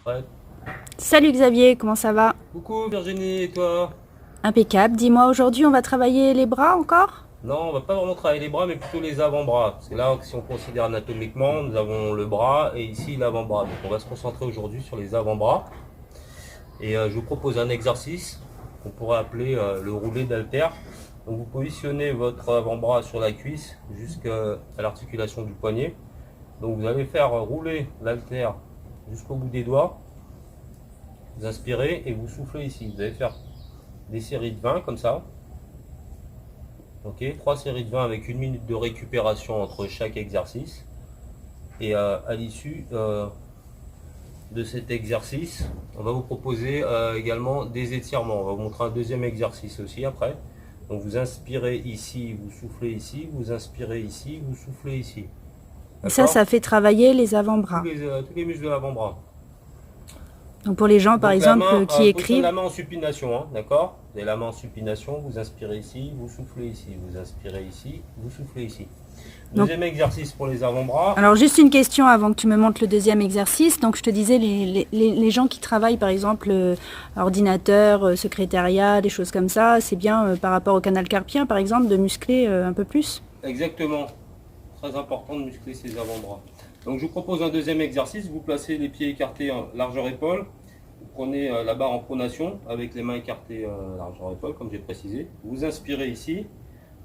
Prête? Salut Xavier, comment ça va? Coucou Virginie, et toi? Impeccable. Dis-moi, aujourd'hui on va travailler les bras encore? Non, on va pas vraiment travailler les bras, mais plutôt les avant-bras. Parce que là, si on considère anatomiquement, nous avons le bras et ici l'avant-bras. Donc on va se concentrer aujourd'hui sur les avant-bras. Et je vous propose un exercice qu'on pourrait appeler le roulé d'haltère. Donc vous positionnez votre avant-bras sur la cuisse jusqu'à l'articulation du poignet. Donc vous allez faire rouler l'haltère jusqu'au bout des doigts. Vous inspirez et vous soufflez ici. Vous allez faire des séries de 20 comme ça. Ok, 3 séries de 20 avec 1 minute de récupération entre chaque exercice. Et à l'issue de cet exercice, on va vous proposer également des étirements. On va vous montrer un deuxième exercice aussi après. Donc vous inspirez ici, vous soufflez ici, vous inspirez ici, vous soufflez ici. Et ça fait travailler les avant-bras. Tous les muscles de l'avant-bras. Donc pour les gens par Donc exemple main, qui écrivent... la main en supination, hein, d'accord? Vous avez la main en supination, vous inspirez ici, vous soufflez ici, vous inspirez ici, vous soufflez ici. Deuxième exercice pour les avant-bras. Alors juste une question avant que tu me montres le deuxième exercice. Donc je te disais, les gens qui travaillent par exemple ordinateur, secrétariat, des choses comme ça, c'est bien par rapport au canal carpien par exemple de muscler un peu plus? Exactement. Très important de muscler ses avant-bras. Donc je vous propose un deuxième exercice. Vous placez les pieds écartés largeur épaule. Vous prenez la barre en pronation avec les mains écartées largeur épaule comme j'ai précisé. Vous inspirez ici.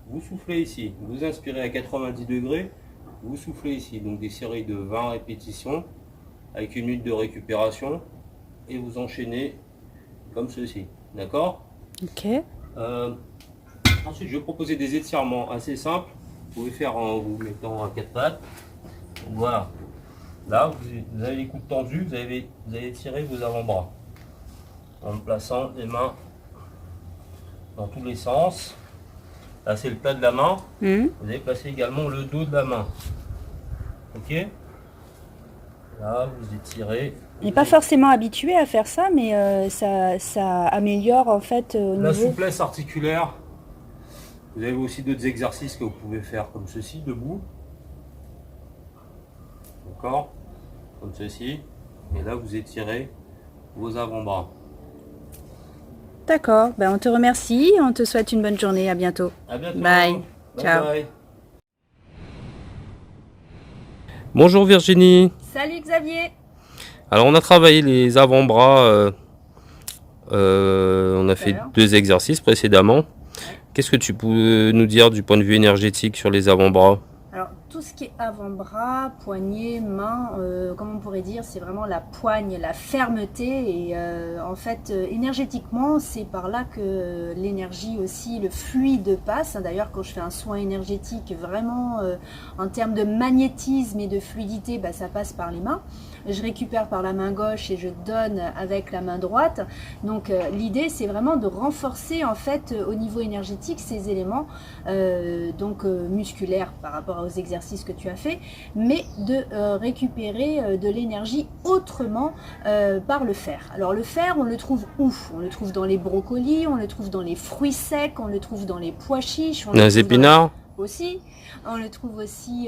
Vous soufflez ici, vous inspirez à 90 degrés, vous soufflez ici, donc des séries de 20 répétitions avec 1 minute de récupération et vous enchaînez comme ceci, d'accord? Ok. Ensuite, je vais proposer des étirements assez simples. Vous pouvez faire en vous mettant à 4 pattes. Donc, voilà, là vous avez les coudes tendus, vous allez étirer vos avant-bras en plaçant les mains dans tous les sens. Là, c'est le plat de la main. Vous allez placer également le dos de la main. Ok? Là, vous étirez. On n'est pas forcément habitué à faire ça, mais ça améliore en fait au la niveau... souplesse articulaire. Vous avez aussi d'autres exercices que vous pouvez faire comme ceci, debout. D'accord? Comme ceci. Et là, vous étirez vos avant-bras. D'accord, ben on te remercie, on te souhaite une bonne journée, à bientôt. À bientôt. Bye. Ciao. Bye. Bonjour Virginie. Salut Xavier. Alors on a travaillé les avant-bras, on a fait 2 exercices précédemment. Qu'est-ce que tu peux nous dire du point de vue énergétique sur les avant-bras? Alors, tout ce qui est avant-bras, poignet, main, comme on pourrait dire, c'est vraiment la poigne, la fermeté. Et en fait, énergétiquement, c'est par là que l'énergie aussi, le fluide passe. D'ailleurs, quand je fais un soin énergétique, vraiment, en termes de magnétisme et de fluidité, bah, ça passe par les mains. Je récupère par la main gauche et je donne avec la main droite. Donc l'idée c'est vraiment de renforcer en fait au niveau énergétique ces éléments musculaires par rapport aux exercices que tu as fait, mais de récupérer de l'énergie autrement par le fer. Alors le fer, on le trouve où? On le trouve dans les brocolis, on le trouve dans les fruits secs, on le trouve dans les pois chiches, dans les épinards aussi. On le trouve aussi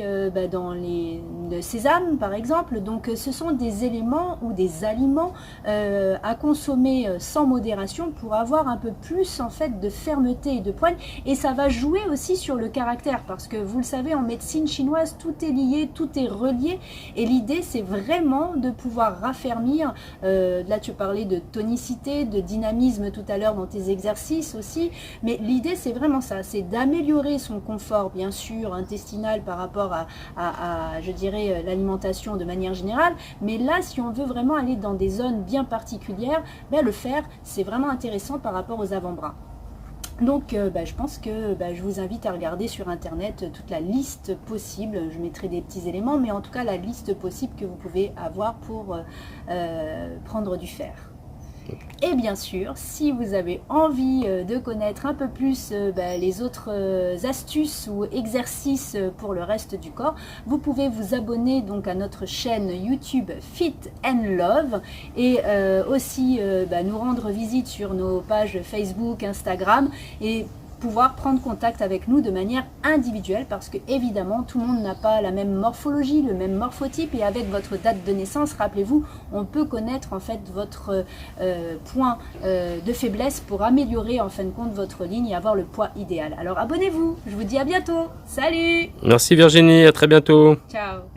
dans le sésame par exemple. Donc ce sont des éléments ou des aliments à consommer sans modération pour avoir un peu plus en fait de fermeté et de poigne, et ça va jouer aussi sur le caractère parce que vous le savez, en médecine chinoise tout est lié, tout est relié, et l'idée c'est vraiment de pouvoir raffermir. Là tu parlais de tonicité, de dynamisme tout à l'heure dans tes exercices aussi, mais l'idée c'est vraiment ça, c'est d'améliorer son confort bien sûr intestinal par rapport à je dirais l'alimentation de manière générale, mais là si on veut vraiment aller dans des zones bien particulières, ben, le fer c'est vraiment intéressant par rapport aux avant-bras. Donc je pense que je vous invite à regarder sur internet toute la liste possible. Je mettrai des petits éléments, mais en tout cas la liste possible que vous pouvez avoir pour prendre du fer. Et bien sûr, si vous avez envie de connaître un peu plus les autres astuces ou exercices pour le reste du corps, vous pouvez vous abonner donc à notre chaîne YouTube Fit and Love, et aussi nous rendre visite sur nos pages Facebook, Instagram, et pouvoir prendre contact avec nous de manière individuelle parce que évidemment tout le monde n'a pas la même morphologie, le même morphotype et avec votre date de naissance, rappelez-vous, on peut connaître en fait votre point de faiblesse pour améliorer en fin de compte votre ligne et avoir le poids idéal. Alors abonnez-vous, je vous dis à bientôt, salut! Merci Virginie, à très bientôt. Ciao!